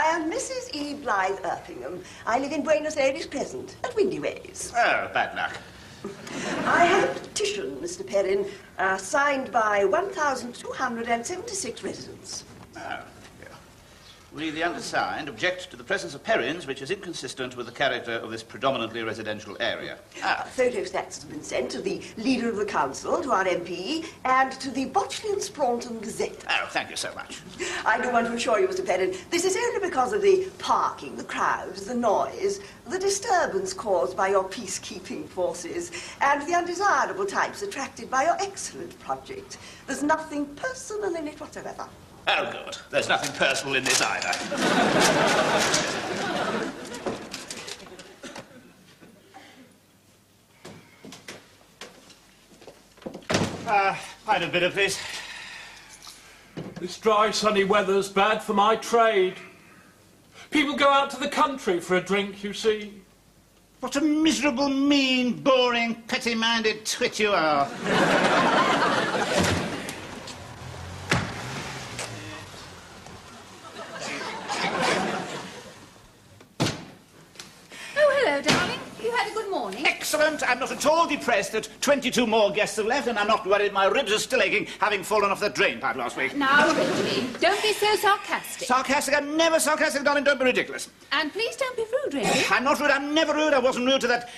I am Mrs. E. Blythe Erpingham. I live in Buenos Aires Crescent, at Windy Ways. Oh, bad luck. I have a petition, Mr. Perrin, signed by 1,276 residents. Oh, yeah. We, the undersigned, object to the presence of Perrins, which is inconsistent with the character of this predominantly residential area. Photostats have been sent to the leader of the council, to our MP, and to the Botchley and Spraunton Gazette. Oh, thank you so much. I do want to assure you, Mr. Perrin, this is only because of the parking, the crowds, the noise, the disturbance caused by your peacekeeping forces, and the undesirable types attracted by your excellent project. There's nothing personal in it whatsoever. Oh, good. There's nothing personal in this either. Pint of bitter, please. This dry, sunny weather's bad for my trade. People go out to the country for a drink, you see. What a miserable, mean, boring, petty-minded twit you are. Hello, darling. You had a good morning? Excellent. I'm not at all depressed that 22 more guests have left, and I'm not worried my ribs are still aching, having fallen off the drain pipe last week. Now, Reggie, don't be so sarcastic. Sarcastic? I'm never sarcastic, darling. Don't be ridiculous. And please don't be rude, Reggie. I'm not rude. I'm never rude. I wasn't rude to that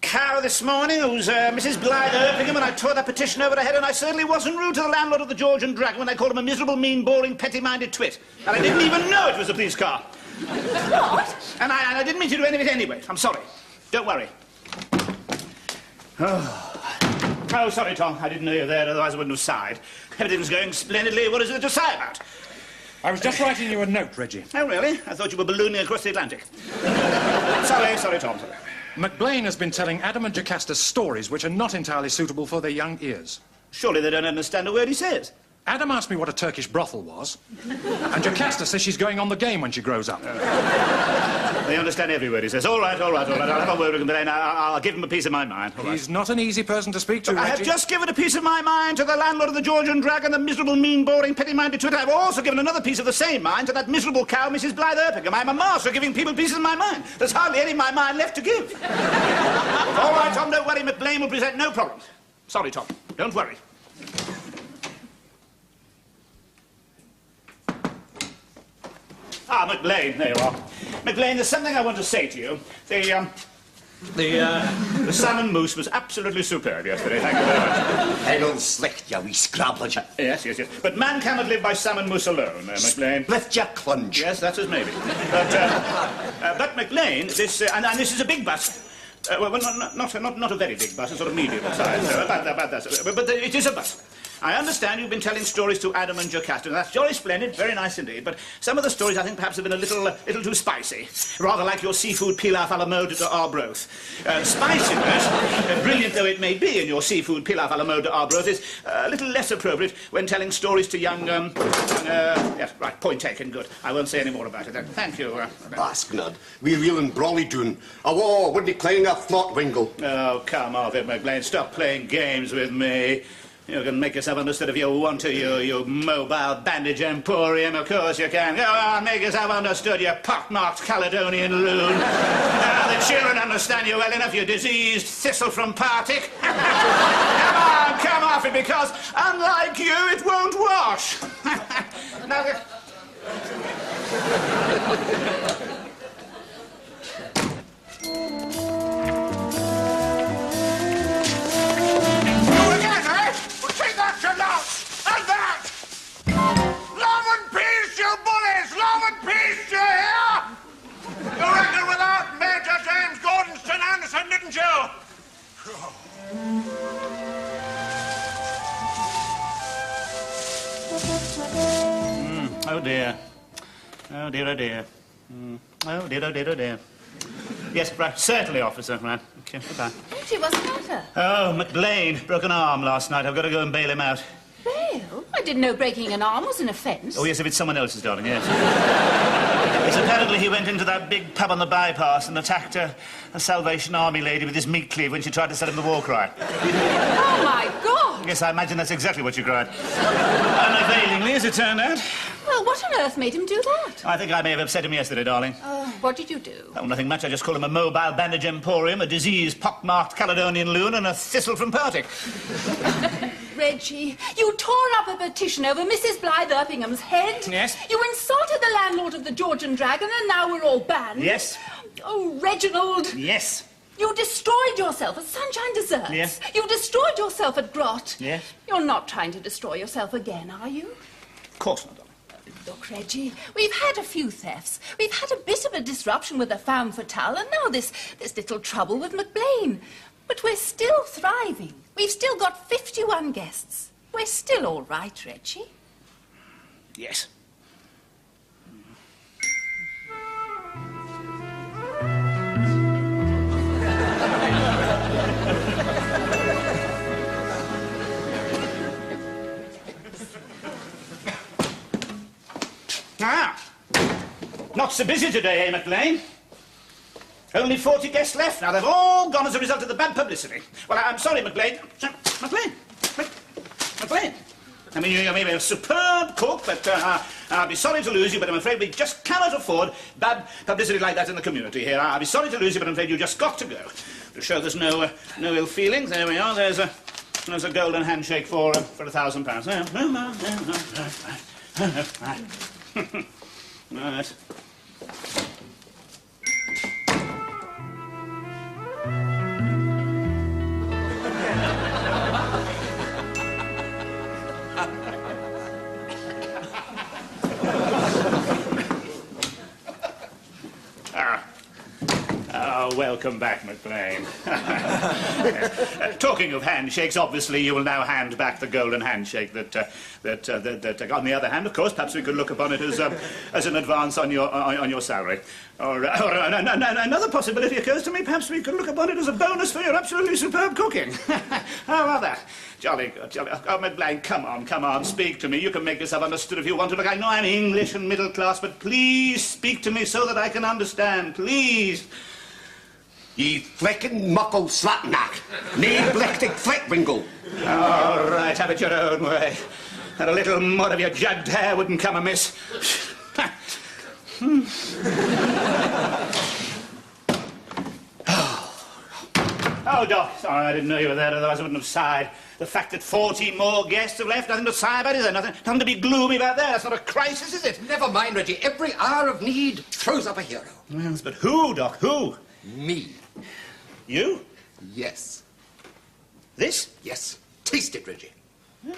cow this morning who's Mrs. Blythe Erpingham, and I tore that petition over her head, and I certainly wasn't rude to the landlord of the George and Dragon when I called him a miserable, mean, boring, petty-minded twit. And I didn't even know it was a police car. What? And I didn't mean to do any of it anyway. I'm sorry. Don't worry. Oh, sorry, Tom. I didn't know you were there, otherwise I wouldn't have sighed. Everything's going splendidly. What is there to sigh about? I was just writing you a note, Reggie. Oh, really? I thought you were ballooning across the Atlantic. Sorry, Tom. Sorry. McBlain has been telling Adam and Jocasta stories which are not entirely suitable for their young ears. Surely they don't understand a word he says. Adam asked me what a Turkish brothel was, and Jocasta says she's going on the game when she grows up. They understand every word he says. All right. I'll have a word with him, but I'll give him a piece of my mind. He's not an easy person to speak to, Reggie. I have just given a piece of my mind to the landlord of the George and Dragon, the miserable, mean, boring, petty-minded twit. I've also given another piece of the same mind to that miserable cow, Mrs. Blythe Erpingham. I'm a master of giving people pieces of my mind. There's hardly any of my mind left to give. All right, Tom, don't worry. McBlain will present no problems. Sorry, Tom. Don't worry. McBlain, there you are. McBlain, there's something I want to say to you. The salmon mousse was absolutely superb yesterday. Thank you very much. Hell slick, you wee scrabbler. Yes. But man cannot live by salmon mousse alone, McBlain. Lift your clunge. Yes, that's as maybe. But McBlain, this, and this is a big bus. Well, not a very big bus, a sort of medium size. But it is a bus. I understand you've been telling stories to Adam and Jocasta. That's jolly splendid, very nice indeed. But some of the stories, I think, perhaps have been a little too spicy. Rather like your seafood pilaf a la mode de Arbroath. Spiciness, brilliant though it may be in your seafood pilaf a la mode de Arbroath, is a little less appropriate when telling stories to young, yes, right, point taken, good. I won't say any more about it then. Thank you. Basknod, we real and brawly doon. Oh, wouldn't he playing a flot wingle? Oh, come off it, McBlain. Stop playing games with me. You can make yourself understood if you want to, you mobile bandage emporium. Of course you can. Go on, make yourself understood, you pock-marked Caledonian loon. The children understand you well enough, you diseased thistle from Partick. Come off it, because, unlike you, it won't wash. Now, And that! Love and peace, you bullies! Love and peace, you hear? You reckoned without Major James Gordonston Anderson, didn't you? Oh, dear. Oh, dear, oh, dear. Oh, dear, oh, dear, oh, dear. Yes, right, certainly, officer. Right, okay, goodbye. Reggie, what's the matter? Oh, McBlain broke an arm last night. I've got to go and bail him out. Bail? I didn't know breaking an arm was an offence. Oh, yes, if it's someone else's, darling, yes. Yes, apparently he went into that big pub on the bypass and attacked a Salvation Army lady with his meat cleave when she tried to sell him the war cry. Oh, my God! Yes, I imagine that's exactly what you cried. Unavailingly, as it turned out. Well, what on earth made him do that? I think I may have upset him yesterday, darling. What did you do? Oh, nothing much. I just called him a mobile bandage emporium, a disease pockmarked Caledonian loon, and a thistle from Partick. Reggie, you tore up a petition over Mrs. Blythe Erpingham's head. Yes. You insulted the landlord of the George and Dragon, and now we're all banned. Yes. Oh, Reginald. Yes. You destroyed yourself at Sunshine Desserts. Yes. You destroyed yourself at Grot. Yes. You're not trying to destroy yourself again, are you? Of course not, darling. Look, Reggie, we've had a few thefts. We've had a bit of a disruption with the femme fatale, and now this little trouble with McBlain. But we're still thriving. We've still got 51 guests. We're still all right, Reggie. Yes. Not so busy today, eh, McLean? Only 40 guests left. Now, they've all gone as a result of the bad publicity. Well, I'm sorry, McLean. McLean. I mean, you may be a superb cook, but I'll be sorry to lose you, but I'm afraid we just cannot afford bad publicity like that in the community here. I'll be sorry to lose you, but I'm afraid you just got to go. To show there's no ill feelings, there we are. There's a golden handshake for £1,000. Right. Welcome back, McLean. Talking of handshakes, obviously you will now hand back the golden handshake that on the other hand, of course, perhaps we could look upon it as an advance on your salary. Or another possibility occurs to me, perhaps we could look upon it as a bonus for your absolutely superb cooking. How about that? Jolly good, jolly. Oh, McLean, come on, speak to me. You can make yourself understood if you want to. Look, I know I'm English and middle class, but please speak to me so that I can understand, please. Ye fleckin' muckle slapnack. Nee blechtig fleckbingle. All right, have it your own way. And a little mud of your jugged hair wouldn't come amiss. Oh, Doc, sorry, I didn't know you were there, otherwise I wouldn't have sighed. The fact that 40 more guests have left, nothing to sigh about, is there? Nothing to be gloomy about there. That's not a crisis, is it? Never mind, Reggie. Every hour of need throws up a hero. Yes, but who, Doc, who? Me. You? Yes. This? Yes. Taste it, Reggie. Yeah.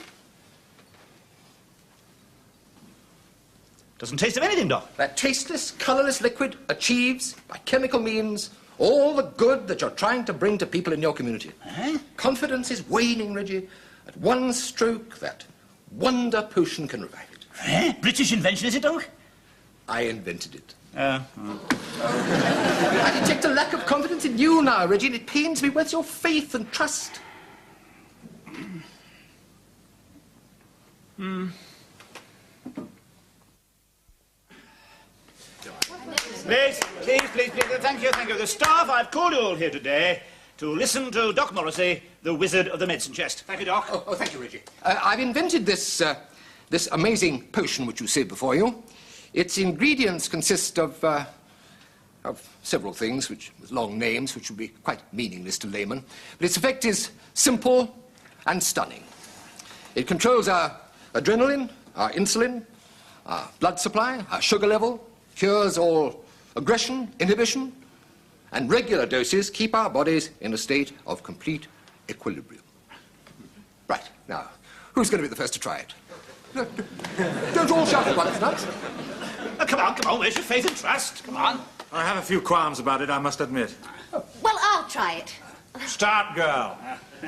Doesn't taste of anything, Doc. That tasteless, colourless liquid achieves, by chemical means, all the good that you're trying to bring to people in your community. Eh? Confidence is waning, Reggie. At one stroke, that wonder potion can revive it. Eh? British invention, is it, Doc? I invented it. Oh. I detect a lack of confidence in you now, Reggie, and it pains me. Where's your faith and trust? Please, thank you. The staff, I've called you all here today to listen to Doc Morrissey, the wizard of the medicine chest. Thank you, Doc. Oh, thank you, Reggie. I've invented this amazing potion which you see before you. Its ingredients consist of several things, with long names, which would be quite meaningless to laymen. But its effect is simple and stunning. It controls our adrenaline, our insulin, our blood supply, our sugar level, cures all aggression, inhibition, and regular doses keep our bodies in a state of complete equilibrium. Right, now, who's going to be the first to try it? Don't all shout at once, nuts. Come on, where's your faith and trust? Come on. I have a few qualms about it, I must admit. Well, I'll try it. Start, girl.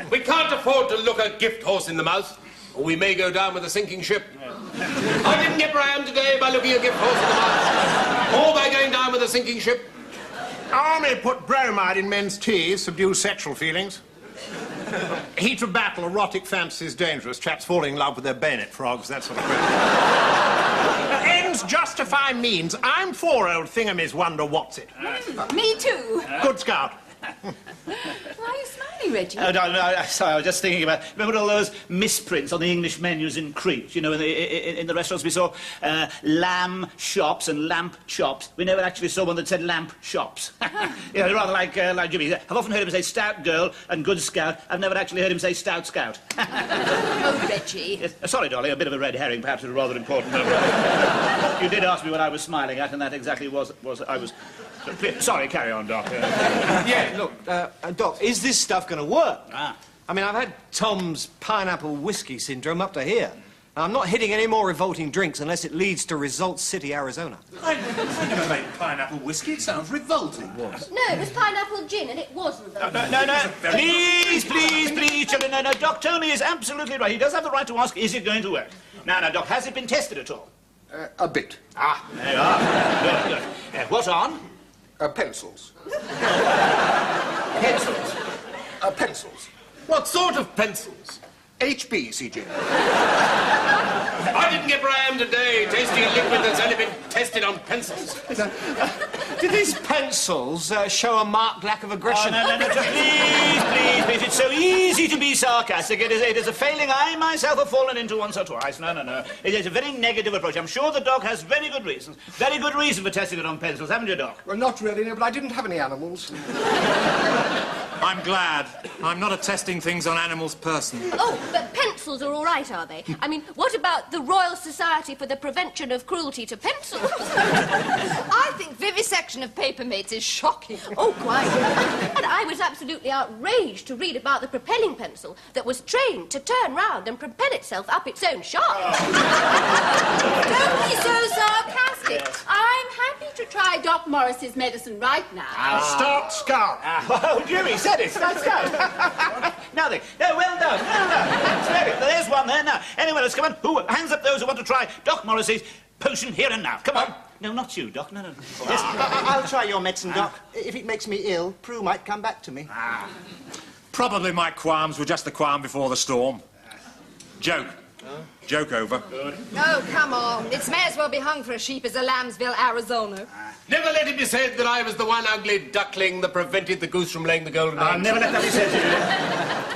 We can't afford to look a gift horse in the mouth, or we may go down with a sinking ship. I didn't get where I am today by looking a gift horse in the mouth, or by going down with a sinking ship. I may put bromide in men's tea, subdue sexual feelings. Heat of battle, erotic fantasies, dangerous. Chaps falling in love with their bayonet frogs, that sort of thing. Ends justify means. I'm for old Thingamy's Wonder What's It. Me too. Good scout. Why are you smiling, me, Reggie? Oh, no, sorry, I was just thinking about... Remember all those misprints on the English menus in Crete? You know, in the restaurants we saw lamb shops and lamp chops. We never actually saw one that said lamp shops. You know, rather like Jimmy. I've often heard him say stout girl and good scout. I've never actually heard him say stout scout. Oh, Reggie. Yes, sorry, darling, a bit of a red herring, perhaps is rather important. You did ask me what I was smiling at, and that exactly was I was... Sorry, carry on, Doc. Yeah, look, Doc, is this stuff going to work? Ah. I mean, I've had Tom's pineapple whiskey syndrome up to here. I'm not hitting any more revolting drinks unless it leads to Result City, Arizona. I never made pineapple whiskey. It sounds revolting. No, it was pineapple gin, and it wasn't, though. No. Please, children. No, Doc Tony is absolutely right. He does have the right to ask, is it going to work? Now, Doc, has it been tested at all? A bit. Ah, there you are. Good. What on? Pencils. Pencils. Pencils. What sort of pencils? HB, CJ. I didn't get where I am today, tasting a liquid that's only been tested on pencils. Did these pencils show a marked lack of aggression? Oh, no, please. It's so easy to be sarcastic. It is a failing I myself have fallen into once or twice. No. It is a very negative approach. I'm sure the Doc has very good reasons. Very good reason for testing it on pencils, haven't you, Doc? Well, not really, no, but I didn't have any animals. I'm glad. I'm not a testing things on animals person. Oh, but pencils are all right, are they? I mean, what about the Royal Society for the Prevention of Cruelty to Pencils? I think vivisection of papermates is shocking. Oh, quite. And I was absolutely outraged to read about the propelling pencil that was trained to turn round and propel itself up its own shaft. Don't be so sarcastic. Yes. I'm happy to try Doc Morris's medicine right now. Start scout. Oh, Jimmy said it. Let's go. Nothing. No, well done. Splendid. There's one there now. Anyone else, come on. Who? Hands up those who want to try Doc Morris's potion here and now. Come on. No, not you, Doc. No. Yes, I'll try your medicine, Doc. If it makes me ill, Prue might come back to me. Probably my qualms were just the calm before the storm. Joke. Joke over. Oh, come on. It may as well be hung for a sheep as a Lambsville, Arizona. Never let it be said that I was the one ugly duckling that prevented the goose from laying the golden eggs. Never let that be said to you.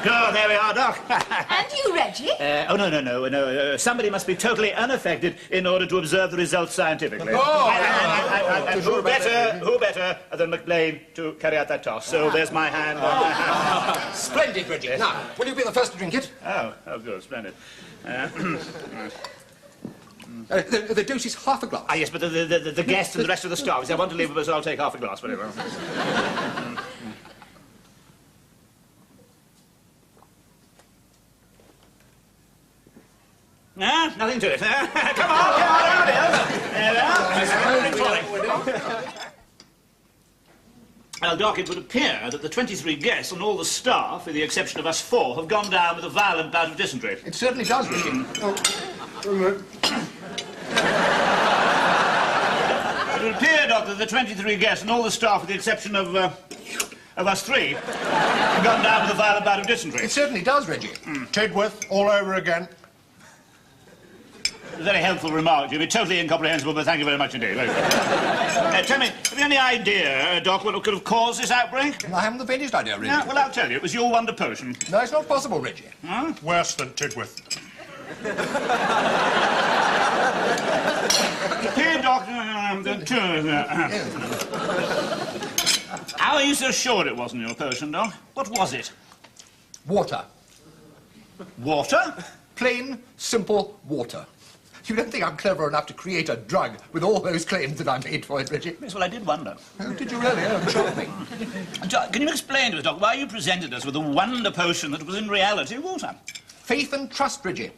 Good, there we are, Doc. And you, Reggie? No. Somebody must be totally unaffected in order to observe the results scientifically. Who better than McBlain to carry out that task? So there's my hand. Splendid, Reggie. Yes. Now, will you be the first to drink it? Oh, good, splendid. The dose is half a glass. Yes, but the guests and the rest of the staff, I want to leave, so I'll take half a glass, whatever. Nothing to it. Come on, Well, Doc, it would appear that the 23 guests and all the staff, with the exception of us 4, have gone down with a violent bout of dysentery. It certainly does, Reggie. It would appear, Doc, that the 23 guests and all the staff, with the exception of us 3, have gone down with a violent bout of dysentery. It certainly does, Reggie. Tidworth, all over again. Very helpful remark, Jimmy. Totally incomprehensible, but thank you very much indeed. Very good. Tell me, have you any idea, Doc, what could have caused this outbreak? I haven't the faintest idea, Reggie. No, well, I'll tell you. It was your wonder potion. No, it's not possible, Reggie. Huh? Worse than Tidworth. Here, Doc, how are you so sure it wasn't your potion, Doc? What was it? Water. Water? Plain, simple water. You don't think I'm clever enough to create a drug with all those claims that I made for it, Reggie? Yes, well, I did wonder. Oh, did you really? Oh, shocking. Can you explain to us, Doc, why you presented us with a wonder potion that was in reality water? Faith and trust, Reggie.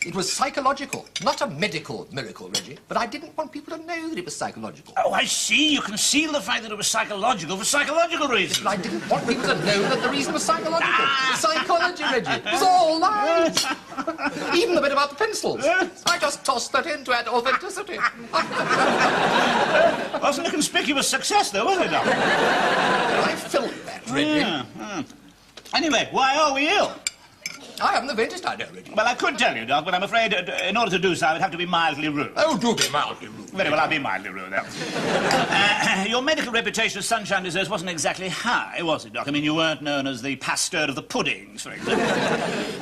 It was psychological, not a medical miracle, Reggie. But I didn't want people to know that it was psychological. Oh, I see. You conceal the fact that it was psychological for psychological reasons. But I didn't want people to know that the reason was psychological. Psychology, Reggie. It was all lies. Even the bit about the pencils. I just tossed that in to add authenticity. Wasn't a conspicuous success, though, was it, Doc? I felt that, Reggie. Anyway, why are we ill? I haven't the faintest idea, Reggie. Well, I could tell you, Doc, but I'm afraid in order to do so, I would have to be mildly rude. Oh, do be mildly rude. Very well, I'll be mildly rude, then. Your medical reputation as sunshine desserts wasn't exactly high, was it, Doc? I mean, you weren't known as the pasteur of the puddings, for example.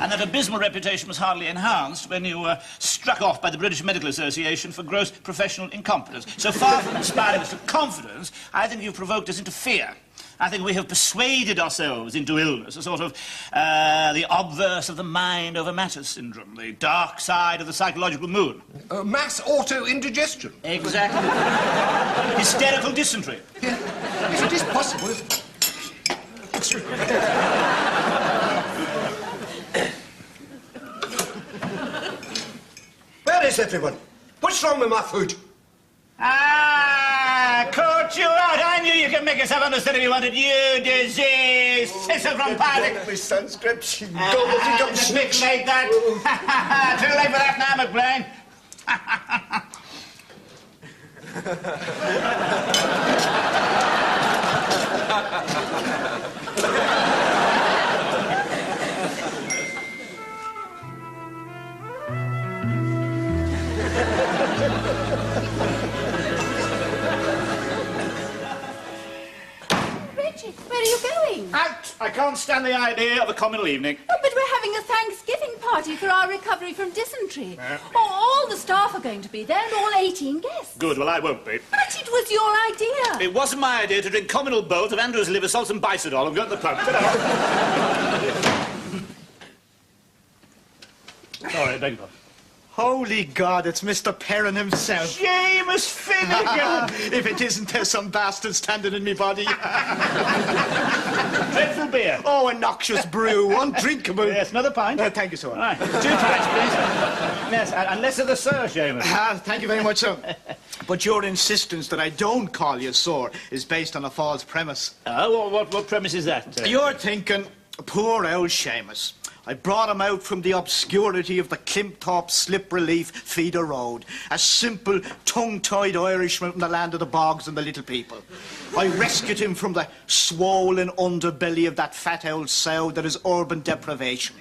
And that abysmal reputation was hardly enhanced when you were struck off by the British Medical Association for gross professional incompetence. So far from inspiring us to confidence, I think you've provoked us into fear. I think we have persuaded ourselves into illness, a sort of the obverse of the mind over matter syndrome, the dark side of the psychological moon. Mass auto-indigestion. Exactly. Hysterical dysentery. Yeah. Yes, it is possible. Where is everyone? What's wrong with my food? Ah, caught you out. I knew you could make yourself understood if you wanted. You disease. Sister from Paddock. My Sanskrit, she gobbles it up. Snick made that. Too late for that now, McBlain. Where are you going? Out! I can't stand the idea of a communal evening. Oh, but we're having a Thanksgiving party for our recovery from dysentery. All the staff are going to be there, and all 18 guests. Good, well, I won't be. But it was your idea. It wasn't my idea to drink communal bowls of Andrew's liver salts and Bisodol and go to the pub. Sorry, beg your pardon. Holy God, it's Mr. Perrin himself. Seamus Finnegan! If it isn't, there's some bastard standing in me body. Dreadful beer. Oh, a noxious brew, undrinkable. Yes, another pint. Thank you, sir. All right, 2 pints, please. Yes, and less of the sir, Seamus. Thank you very much, sir. But your insistence that I don't call you sir is based on a false premise. What premise is that? You're thinking, poor old Seamus. I brought him out from the obscurity of the Climthorpe Slip Relief Feeder Road, a simple, tongue-tied Irishman from the land of the bogs and the little people. I rescued him from the swollen underbelly of that fat old sow that is urban deprivation.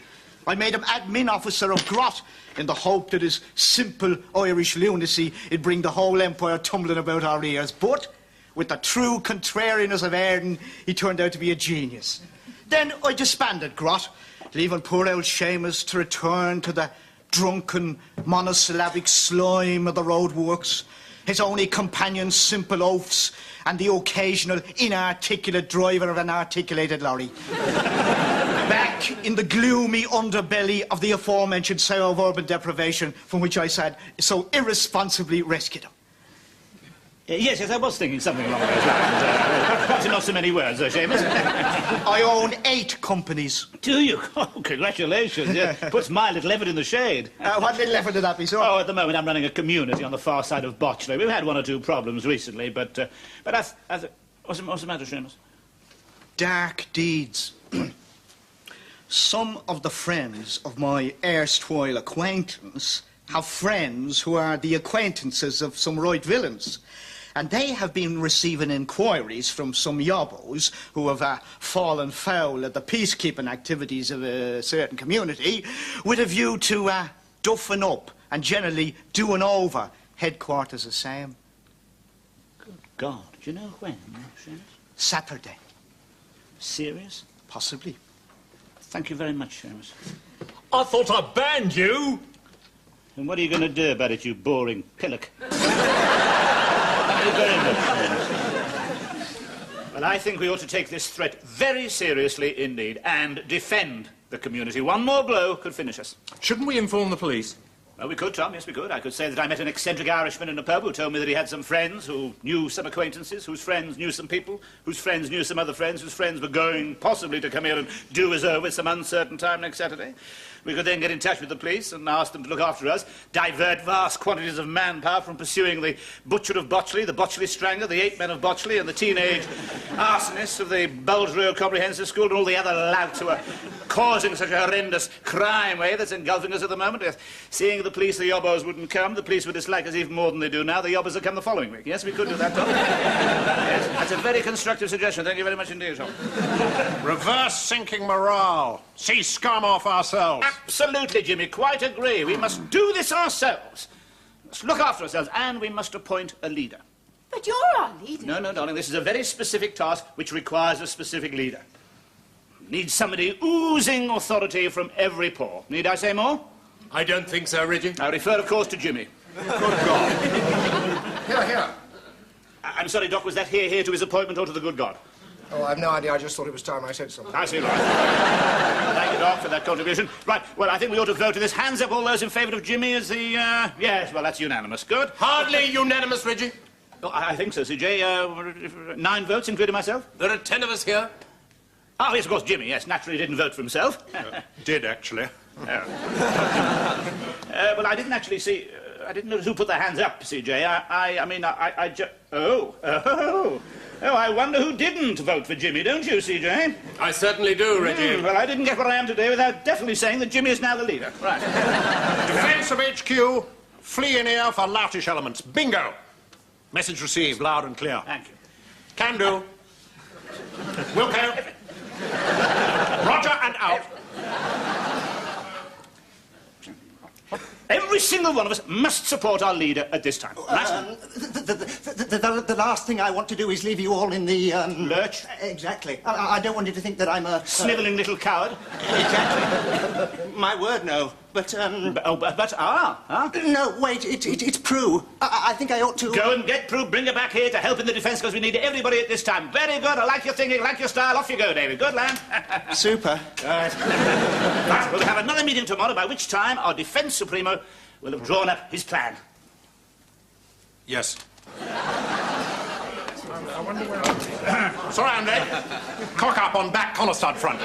I made him admin officer of Grot in the hope that his simple Irish lunacy would bring the whole empire tumbling about our ears. But, with the true contrariness of Arden, he turned out to be a genius. Then I disbanded Grot, leaving poor old Seamus to return to the drunken, monosyllabic slime of the roadworks, his only companion simple oaths, and the occasional inarticulate driver of an articulated lorry. Back in the gloomy underbelly of the aforementioned sow of urban deprivation from which I said so irresponsibly rescued him. Yes, I was thinking something along those lines. Perhaps in not so many words, Seamus. I own 8 companies. Do you? Oh, congratulations. Yeah. Puts my little effort in the shade. What little effort did that be, sir? Oh, at the moment I'm running a community on the far side of Botchley. We've had 1 or 2 problems recently, but what's the matter, Seamus? Dark deeds. Some of the friends of my erstwhile acquaintance have friends who are the acquaintances of some right villains. And they have been receiving inquiries from some yobbos who have fallen foul of the peacekeeping activities of a certain community with a view to duffing up and generally doing over headquarters of Sam. Good God. Do you know when, Seamus? Saturday. Serious? Possibly. Thank you very much, Seamus. I thought I banned you. And what are you going to do about it, you boring pillock? Thank you very much, Seamus. Well, I think we ought to take this threat very seriously indeed and defend the community. 1 more blow could finish us. Shouldn't we inform the police? Well, we could, Tom, yes, we could. I could say that I met an eccentric Irishman in a pub who told me that he had some friends who knew some acquaintances, whose friends knew some people, whose friends knew some other friends, whose friends were going possibly to come here and do us over at some uncertain time next Saturday. We could then get in touch with the police and ask them to look after us, divert vast quantities of manpower from pursuing the butcher of Botchley, the Botchley Strangler, the 8 men of Botchley, and the teenage arsonists of the Bulge Road Comprehensive School, and all the other louts who are causing such a horrendous crime wave that's engulfing us at the moment. Seeing the police, the yobbos wouldn't come. The police would dislike us even more than they do now. The yobbos would come the following week. Yes, we could do that, Tom. Yes, that's a very constructive suggestion. Thank you very much indeed, Tom. Reverse sinking morale. See scum off ourselves. Absolutely, Jimmy. Quite agree. We must do this ourselves. We must look after ourselves, and we must appoint a leader. But you're our leader. No, darling. This is a very specific task which requires a specific leader. Needs somebody oozing authority from every pore. Need I say more? I don't think so, Reggie. I refer, of course, to Jimmy. Good God. Here. I'm sorry, Doc, was that here to his appointment or to the good God? Oh, I've no idea. I just thought it was time I said something. I see, right. Thank you, Doc, for that contribution. Right, well, I think we ought to vote to this. Hands up, all those in favour of Jimmy as the, Yes, well, that's unanimous. Good. Hardly unanimous, Reggie. Oh, I think so, CJ. 9 votes, including myself. There are 10 of us here. Oh, yes, of course, Jimmy, yes, naturally didn't vote for himself. Did, actually. Well, I didn't actually see... I didn't notice who put their hands up, CJ. I just... Oh, I wonder who didn't vote for Jimmy, don't you, CJ? I certainly do, Reggie. Well, I didn't get where I am today without definitely saying that Jimmy is now the leader. Right. Defence of HQ. Flee in here for loutish elements. Bingo. Message received, loud and clear. Thank you. Can do. Wilco. Roger and out. Every single one of us must support our leader at this time. Right? The last thing I want to do is leave you all in the... Lurch? Exactly. I don't want you to think that I'm a... Snivelling little coward? Exactly. My word, no. But, No, wait, it's Prue. I think I ought to... Go and get Prue, bring her back here to help in the defence, because we need everybody at this time. Very good, I like your thinking, I like your style. Off you go, David. Good, lad. Super. Right, we'll have another meeting tomorrow, by which time our Defence Supremo will have drawn up his plan. Yes. Sorry, I'm late. Cock up on back Conostad front.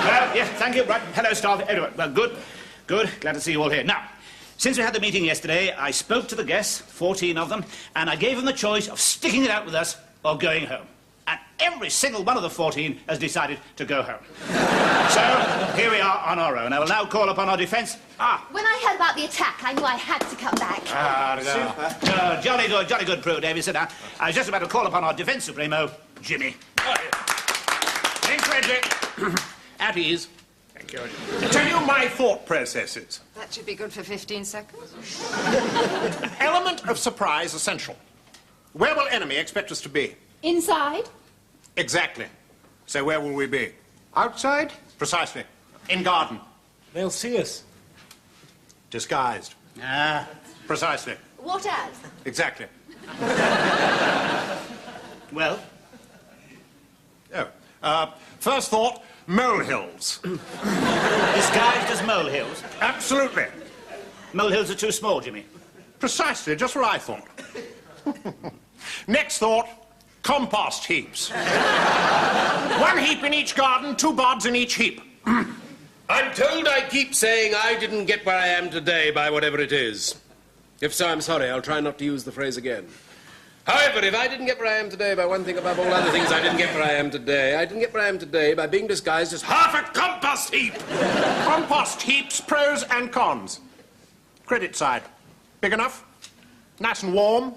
Well, yes, thank you. Right, hello, staff. Everyone. Well, good. Glad to see you all here. Now, since we had the meeting yesterday, I spoke to the guests, 14 of them, and I gave them the choice of sticking it out with us or going home. And every single one of the 14 has decided to go home. So, here we are on our own. I will now call upon our defence. When I heard about the attack, I knew I had to come back. Super. Jolly good, Prue, David. Sit down. I was just about to call upon our Defence Supremo, Jimmy. Thanks, Reggie. At ease. Thank you. Tell you my thought processes. That should be good for 15 seconds. Element of surprise essential. Where will enemy expect us to be? Inside? Exactly. So where will we be? Outside? Precisely. In garden. They'll see us. Disguised. Precisely. What as? Exactly. Well? First thought, molehills. Disguised as molehills? Absolutely. Molehills are too small, Jimmy. Precisely, just what I thought. Next thought, compost heaps. 1 heap in each garden, 2 bods in each heap. I'm told I keep saying I didn't get where I am today by whatever it is. If so, I'm sorry. I'll try not to use the phrase again. However, if I didn't get where I am today by one thing above all other things, I didn't get where I am today. I didn't get where I am today by being disguised as half a compost heap. Compost heaps, pros and cons. Credit side. Big enough? Nice and warm?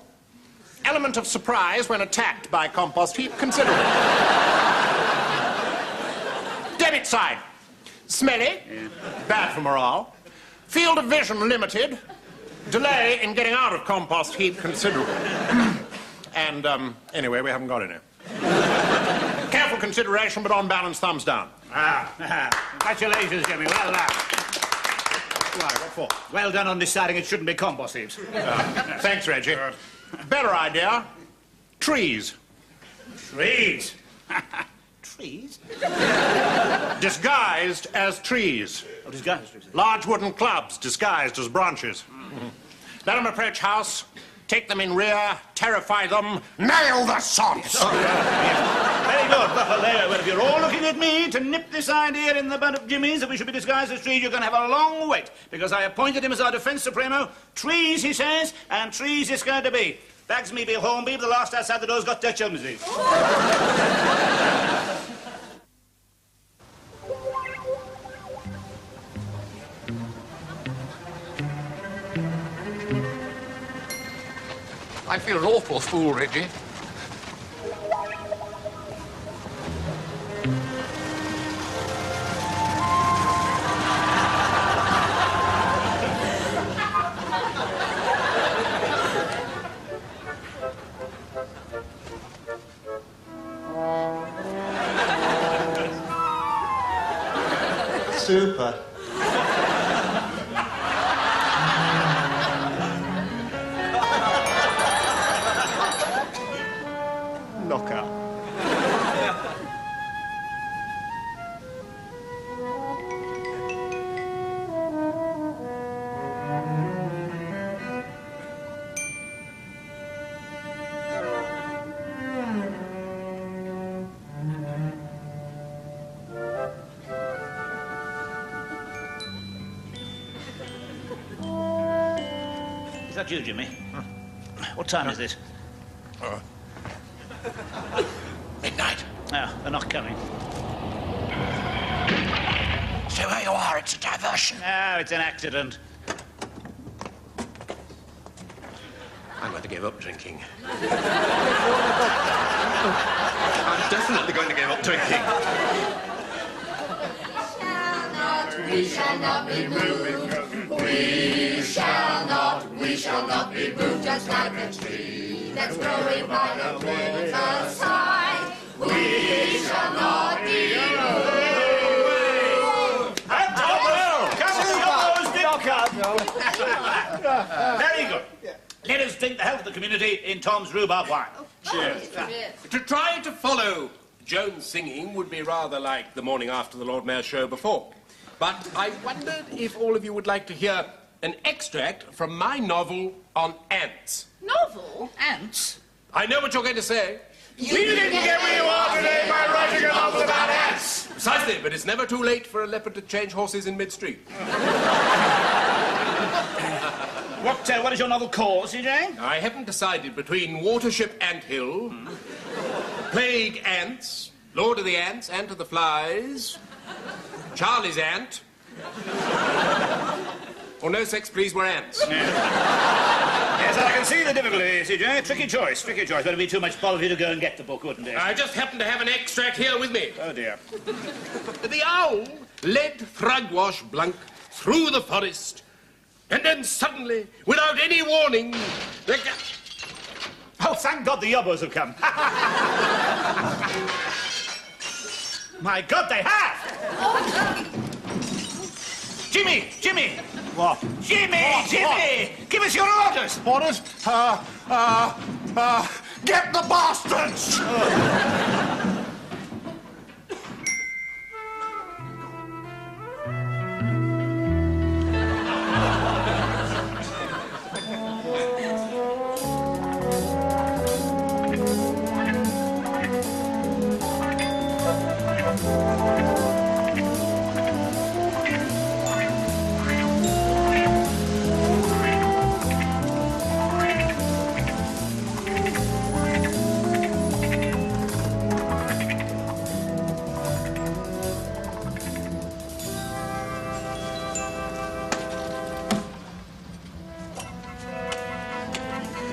Element of surprise when attacked by compost heap considerable. Debit side. Smelly. Yeah. Bad for morale. Field of vision limited. Delay in getting out of compost heap considerable. And, anyway, we haven't got any. Careful consideration, but on balance, thumbs down. Congratulations, Jimmy. Well done. Why, what for? Well done on deciding it shouldn't be compost heaps. Thanks, Reggie. Better idea. Trees. Trees? Trees? Disguised as trees. Oh, disguised as trees. Large wooden clubs disguised as branches. Let them approach house, take them in rear, terrify them, nail the sods! Oh, yeah. Very good. Well, if you're all looking at me to nip this idea in the bud of Jimmy's that we should be disguised as trees, you're going to have a long wait, because I appointed him as our Defence Supremo. Trees, he says, and trees it's going to be. Bags me, Bill Hornby, the last outside the door's got Dutch elm disease. I feel an awful fool, Reggie. Super. Knockout. Is that you, Jimmy? What time is it? Midnight. Oh, they're not coming. Stay where you are, it's a diversion. No, it's an accident. I'm going to give up drinking. I'm definitely going to give up drinking. We shall not be moved. We shall not be moved. Just like a tree that's growing by the riverside. We shall not be moved. And very good. Let us drink the health of the community in Tom's rhubarb wine. Cheers. To try to follow Joan's singing would be rather like the morning after the Lord Mayor's show before. But I wondered if all of you would like to hear an extract from my novel on ants. Novel? Ants? I know what you're going to say. We didn't get where you are today by writing a novel about ants. Precisely, but it's never too late for a leopard to change horses in mid-street. What is your novel called, CJ? I haven't decided between Watership Anthill, Plague Ants, Lord of the Ants, Ant of the Flies, Charlie's Ant, or No Sex, Please, We're Ants. Yes, I can see the difficulty, CJ. Tricky choice. But it'd be too much bother for you to go and get the book, wouldn't it? I just happen to have an extract here with me. Oh, dear. The owl led Thrugwash Blunk through the forest, and then suddenly, without any warning, Oh, thank God the yobbos have come. My God, they have! Jimmy! What? Jimmy! Give us your orders! Orders? Get the bastards!